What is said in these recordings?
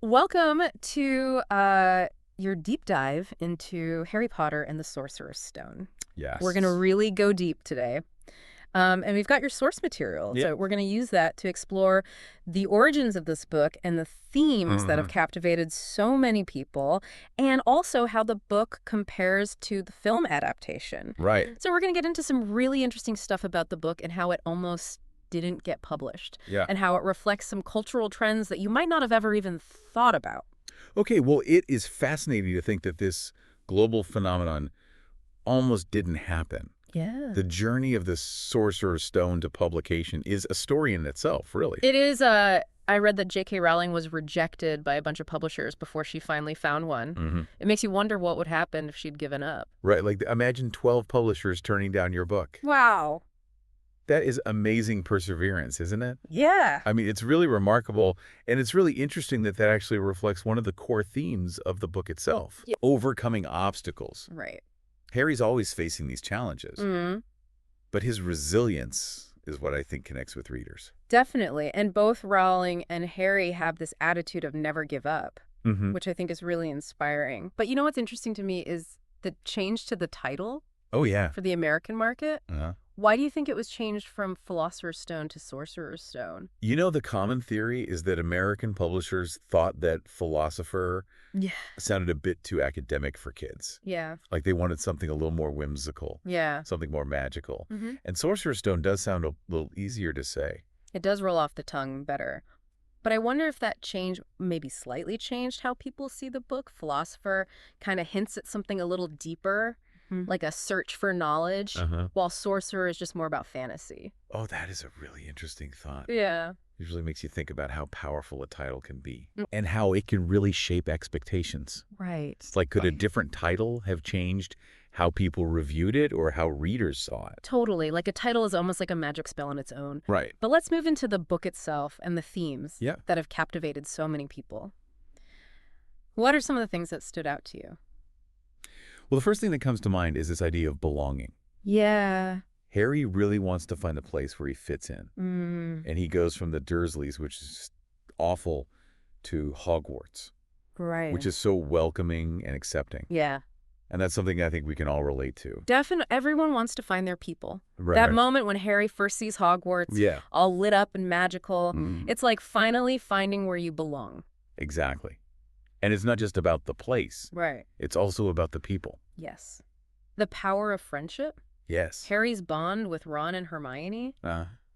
Welcome to your deep dive into Harry Potter and the Sorcerer's Stone. We're going to Yes. really go deep today. And we've got your source material. Yeah. So we're going to use that to explore the origins of this book and the themes that have Mhm. captivated so many people, and also how the book compares to the film adaptation. Right. So we're going to get into some really interesting stuff about the book and how it almost didn't get published, Yeah. and how it reflects some cultural trends that you might not have ever even thought about. Okay, well, it is fascinating to think that this global phenomenon almost didn't happen. Yeah. The journey of the Sorcerer's Stone to publication is a story in itself, really. It is, I read that J.K. Rowling was rejected by a bunch of publishers before she finally found one. Hmm. It makes you wonder what would happen if she'd given up. Right, like imagine 12 publishers turning down your book. Wow. That is amazing perseverance, isn't it? Yeah. I mean, it's really remarkable, and it's really interesting that that actually reflects one of the core themes of the book itself, Yeah. overcoming obstacles. Right. Harry's always facing these challenges. Mm, But his resilience is what I think connects with readers. definitely. And both Rowling and Harry have this attitude of never give up, Mm-hmm. which I think is really inspiring. But you know what's interesting to me is the change to the title Oh, yeah. for the American market. Uh, Why do you think it was changed from Philosopher's Stone to Sorcerer's Stone? you know, the common theory is that American publishers thought that philosopher Yeah. sounded a bit too academic for kids. Yeah. Like they wanted something a little more whimsical, Yeah. something more magical. Mm-hmm. And Sorcerer's Stone does sound a little easier to say. It does roll off the tongue better. But I wonder if that change maybe slightly changed how people see the book. Philosopher kind of hints at something a little deeper, like a search for knowledge, Uh-huh. while Sorcerer is just more about fantasy. Oh, that is a really interesting thought. Yeah. Usually makes you think about how powerful a title can be Mm. and how it can really shape expectations. Right. It's like, could a different title have changed how people reviewed it or how readers saw it? Totally. Like a title is almost like a magic spell on its own. Right. But let's move into the book itself and the themes Yeah. that have captivated so many people. What are some of the things that stood out to you? Well, the first thing that comes to mind is this idea of belonging. Yeah. Harry really wants to find a place where he fits in. Mm, And he goes from the Dursleys, which is just awful, to Hogwarts, right. which is so welcoming and accepting. Yeah. And that's something I think we can all relate to. Definitely, everyone wants to find their people. Right. That moment when Harry first sees Hogwarts, Yeah. all lit up and magical, Mm, it's like finally finding where you belong. exactly. And it's not just about the place. Right. It's also about the people. Yes. The power of friendship, Yes. Harry's bond with Ron and Hermione,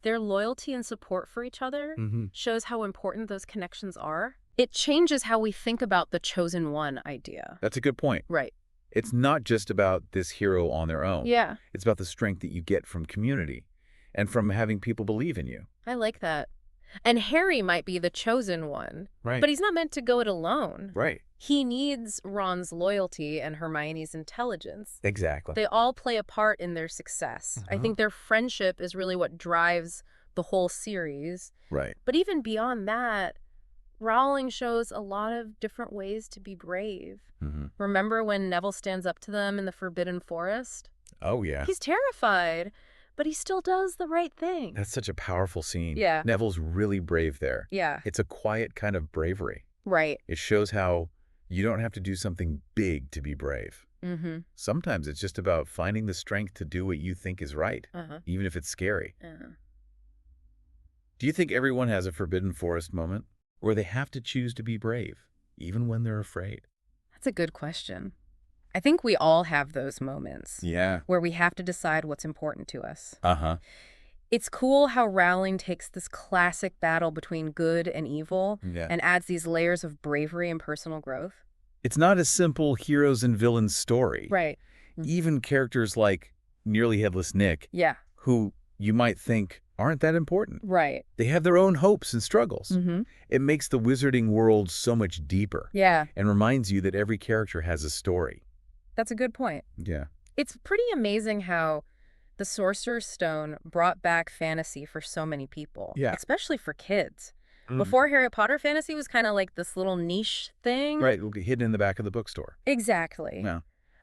their loyalty and support for each other Mm-hmm. shows how important those connections are. It changes how we think about the chosen one idea. That's a good point. Right. It's not just about this hero on their own. Yeah, It's about the strength that you get from community and from having people believe in you. I like that. And Harry might be the chosen one, Right. but he's not meant to go it alone. Right. He needs Ron's loyalty and Hermione's intelligence. Exactly. They all play a part in their success. I Uh-huh. think their friendship is really what drives the whole series. Right. But even beyond that, Rowling shows a lot of different ways to be brave. Mm-hmm. Remember when Neville stands up to them in the Forbidden Forest? Oh, yeah. He's terrified, but he still does the right thing. That's such a powerful scene. Yeah. Neville's really brave there. Yeah, It's a quiet kind of bravery. right. It shows how you don't have to do something big to be brave. Mm-hmm. Sometimes it's just about finding the strength to do what you think is right, Uh-huh. even if it's scary. Uh-huh. Do you think everyone has a Forbidden Forest moment where they have to choose to be brave, even when they're afraid? That's a good question. I think we all have those moments Yeah. where we have to decide what's important to us. Uh-huh. It's cool how Rowling takes this classic battle between good and evil Yeah. and adds these layers of bravery and personal growth. It's not a simple heroes and villains story. Right. Even characters like Nearly Headless Nick, Yeah. who you might think aren't that important. Right. They have their own hopes and struggles. Mm-hmm. It makes the wizarding world so much deeper Yeah, and reminds you that every character has a story. that's a good point. Yeah. It's pretty amazing how the Sorcerer's Stone brought back fantasy for so many people, Yeah. especially for kids. Before Harry Potter, fantasy was kind of like this little niche thing. Right, it'll get hidden in the back of the bookstore. Exactly. Yeah.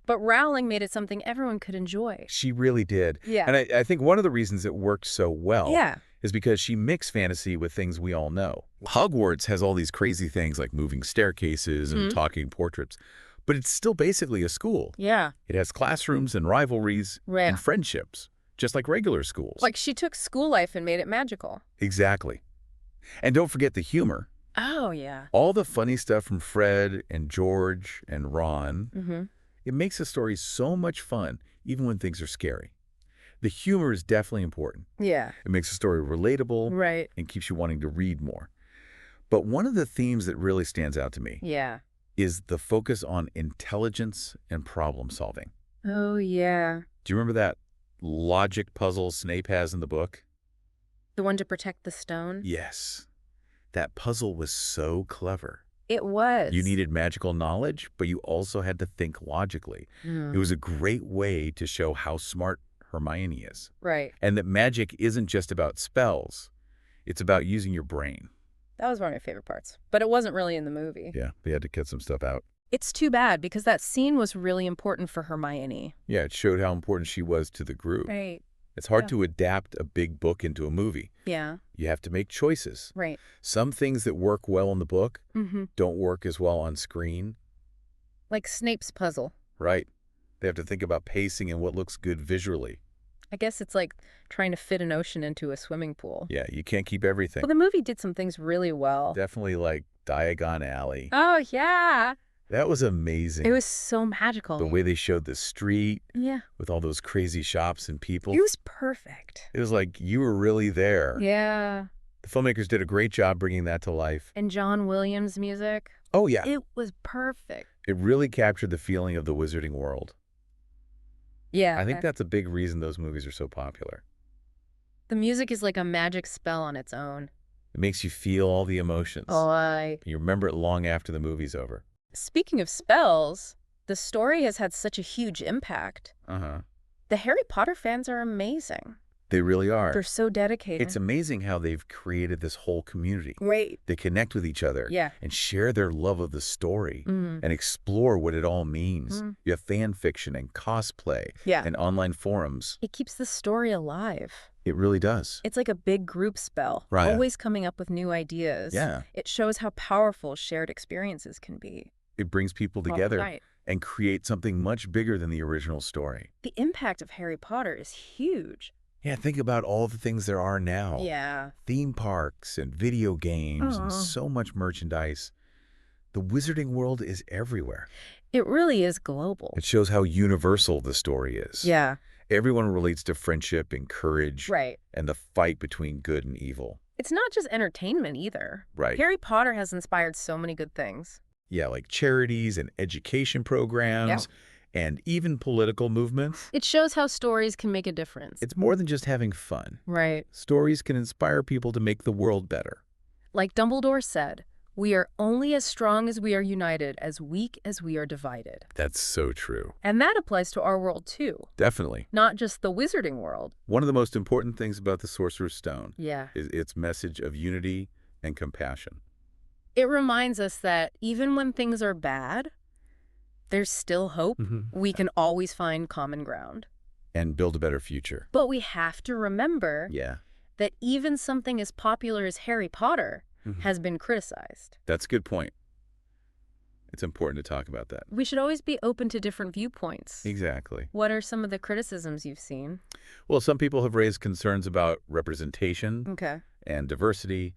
But Rowling made it something everyone could enjoy. She really did. Yeah. And I think one of the reasons it worked so well Yeah. is because she mixed fantasy with things we all know. Hogwarts has all these crazy things like moving staircases and talking portraits, but it's still basically a school. Yeah. It has classrooms and rivalries Right. and friendships, just like regular schools. Like she took school life and made it magical. Exactly. And don't forget the humor. Oh, yeah. All the funny stuff from Fred and George and Ron. Mm-hmm. It makes the story so much fun, even when things are scary. The humor is definitely important. Yeah. It makes the story relatable Right. and keeps you wanting to read more. But one of the themes that really stands out to me Yeah. is the focus on intelligence and problem solving. Oh, yeah. Do you remember that logic puzzle Snape has in the book? The one to protect the stone? Yes. That puzzle was so clever. It was. You needed magical knowledge, but you also had to think logically. It was a great way to show how smart Hermione is. Right. And that magic isn't just about spells. It's about using your brain. That was one of my favorite parts. But it wasn't really in the movie. Yeah, they had to cut some stuff out. It's too bad because that scene was really important for Hermione. Yeah, it showed how important she was to the group. Right. It's hard Yeah. to adapt a big book into a movie. Yeah. You have to make choices. Right. Some things that work well in the book Mm-hmm. don't work as well on screen. Like Snape's puzzle. Right. They have to think about pacing and what looks good visually. I guess it's like trying to fit an ocean into a swimming pool. Yeah, you can't keep everything. Well, the movie did some things really well. Definitely like Diagon Alley. Oh, yeah. That was amazing. It was so magical. The way they showed the street Yeah. with all those crazy shops and people. It was perfect. It was like you were really there. Yeah. The filmmakers did a great job bringing that to life. And John Williams' music. Oh, yeah. It was perfect. It really captured the feeling of the wizarding world. Yeah. I think that's a big reason those movies are so popular. The music is like a magic spell on its own. It makes you feel all the emotions. Oh, You remember it long after the movie's over. Speaking of spells, the story has had such a huge impact. Uh-huh. The Harry Potter fans are amazing. They really are. They're so dedicated. It's amazing how they've created this whole community. great. They connect with each other Yeah. and share their love of the story Mm. and explore what it all means. Mm. You have fan fiction and cosplay Yeah. and online forums. It keeps the story alive. It really does. It's like a big group spell, Right. always coming up with new ideas. Yeah. It shows how powerful shared experiences can be. It brings people together Right. and creates something much bigger than the original story. The impact of Harry Potter is huge. Yeah, think about all the things there are now. Yeah. Theme parks and video games and Oh. so much merchandise. The wizarding world is everywhere. It really is global. It shows how universal the story is. Yeah. Everyone relates to friendship and courage Right. and the fight between good and evil. It's not just entertainment either. Right. Harry Potter has inspired so many good things. Yeah, like charities and education programs and even political movements. It shows how stories can make a difference. It's more than just having fun. Right. Stories can inspire people to make the world better. Like Dumbledore said, we are only as strong as we are united, as weak as we are divided. That's so true. And that applies to our world too, Definitely. not just the wizarding world. One of the most important things about the Sorcerer's Stone Yeah. is its message of unity and compassion. It reminds us that even when things are bad, there's still hope. We can always find common ground. And build a better future. But we have to remember Yeah. that even something as popular as Harry Potter has been criticized. That's a good point. It's important to talk about that. We should always be open to different viewpoints. Exactly. What are some of the criticisms you've seen? Well, some people have raised concerns about representation Okay. and diversity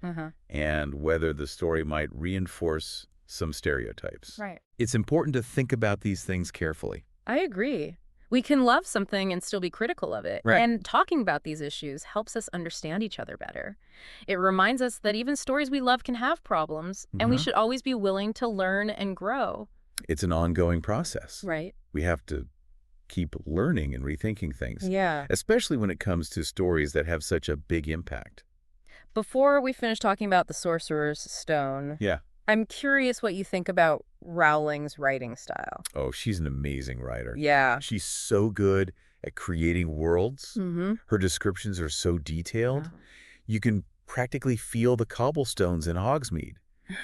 and whether the story might reinforce some stereotypes. Right. It's important to think about these things carefully. I agree. We can love something and still be critical of it. Right. And talking about these issues helps us understand each other better. It reminds us that even stories we love can have problems, and we should always be willing to learn and grow. It's an ongoing process. Right. We have to keep learning and rethinking things, Yeah. especially when it comes to stories that have such a big impact. Before we finish talking about the Sorcerer's Stone, Yeah. I'm curious what you think about Rowling's writing style. Oh, she's an amazing writer. Yeah. She's so good at creating worlds. Mm-hmm. Her descriptions are so detailed. You can practically feel the cobblestones in Hogsmeade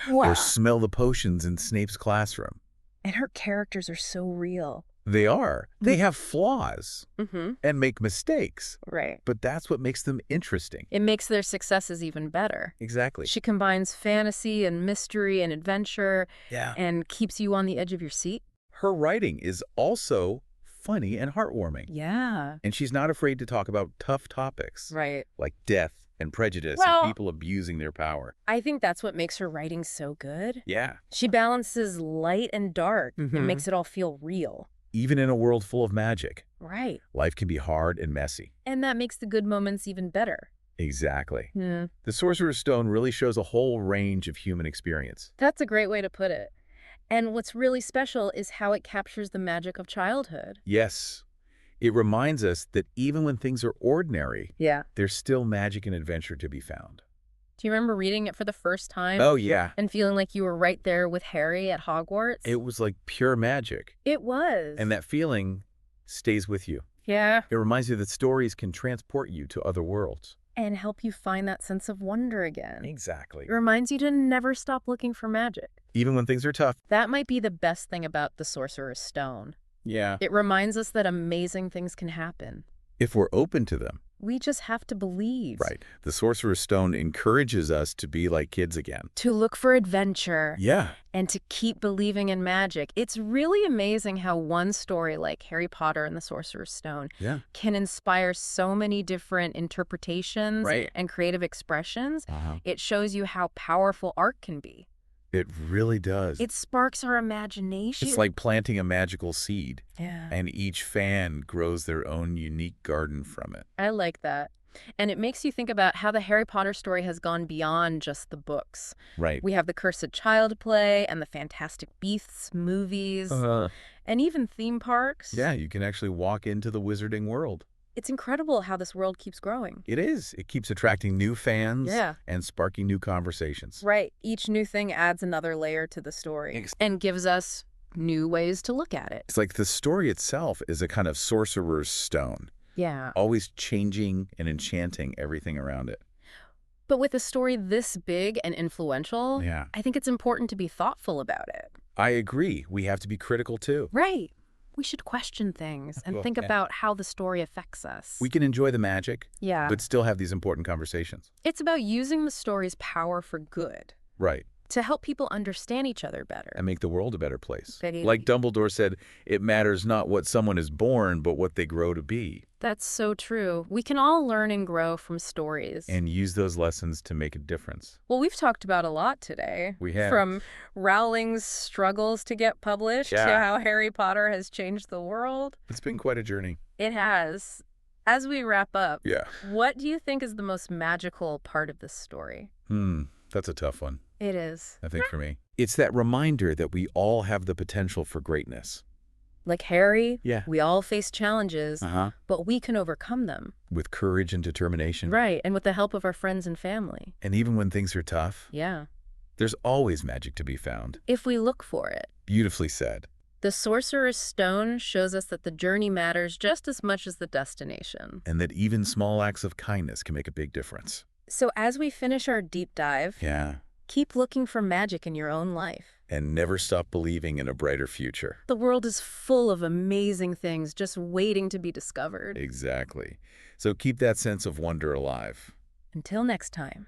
Wow. or smell the potions in Snape's classroom. And her characters are so real. They are. They have flaws and make mistakes. Right. But that's what makes them interesting. It makes their successes even better. Exactly. She combines fantasy and mystery and adventure Yeah. and keeps you on the edge of your seat. Her writing is also funny and heartwarming. Yeah. And she's not afraid to talk about tough topics. Right. Like death and prejudice Well, and people abusing their power. I think that's what makes her writing so good. Yeah. She balances light and dark. It makes it all feel real. Even in a world full of magic, Right. life can be hard and messy. And that makes the good moments even better. Exactly. Yeah. The Sorcerer's Stone really shows a whole range of human experience. That's a great way to put it. And what's really special is how it captures the magic of childhood. Yes. It reminds us that even when things are ordinary, Yeah. there's still magic and adventure to be found. Do you remember reading it for the first time? Oh, yeah. And feeling like you were right there with Harry at Hogwarts? It was like pure magic. It was. And that feeling stays with you. Yeah. It reminds you that stories can transport you to other worlds. And help you find that sense of wonder again. Exactly. It reminds you to never stop looking for magic. Even when things are tough. That might be the best thing about the Sorcerer's Stone. Yeah. It reminds us that amazing things can happen. If we're open to them. We just have to believe. Right. The Sorcerer's Stone encourages us to be like kids again. To look for adventure. Yeah. And to keep believing in magic. It's really amazing how one story like Harry Potter and the Sorcerer's Stone can inspire so many different interpretations and creative expressions. It shows you how powerful art can be. It really does. It sparks our imagination. It's like planting a magical seed. Yeah. And each fan grows their own unique garden from it. I like that. And it makes you think about how the Harry Potter story has gone beyond just the books. Right. We have the Cursed Child play and the Fantastic Beasts movies and even theme parks. Yeah, you can actually walk into the wizarding world. It's incredible how this world keeps growing. It is. It keeps attracting new fans and sparking new conversations. Right. Each new thing adds another layer to the story and gives us new ways to look at it. It's like the story itself is a kind of sorcerer's stone. Yeah. Always changing and enchanting everything around it. But with a story this big and influential, I think it's important to be thoughtful about it. I agree. We have to be critical too. Right. We should question things and think about how the story affects us. We can enjoy the magic, Yeah. but still have these important conversations. It's about using the story's power for good. Right. To help people understand each other better. And make the world a better place. Very Like Dumbledore said, it matters not what someone is born, but what they grow to be. That's so true. We can all learn and grow from stories. And use those lessons to make a difference. Well, we've talked about a lot today. We have. From Rowling's struggles to get published to how Harry Potter has changed the world. It's been quite a journey. It has. As we wrap up, Yeah. what do you think is the most magical part of this story? That's a tough one, It is. I think, for me. It's that reminder that we all have the potential for greatness. Like Harry, Yeah. we all face challenges, Uh-huh. but we can overcome them. With courage and determination. Right, and with the help of our friends and family. And even when things are tough, Yeah. there's always magic to be found. If we look for it. Beautifully said. The Sorcerer's Stone shows us that the journey matters just as much as the destination. And that even small acts of kindness can make a big difference. So as we finish our deep dive, keep looking for magic in your own life. And never stop believing in a brighter future. The world is full of amazing things just waiting to be discovered. Exactly. So keep that sense of wonder alive. Until next time.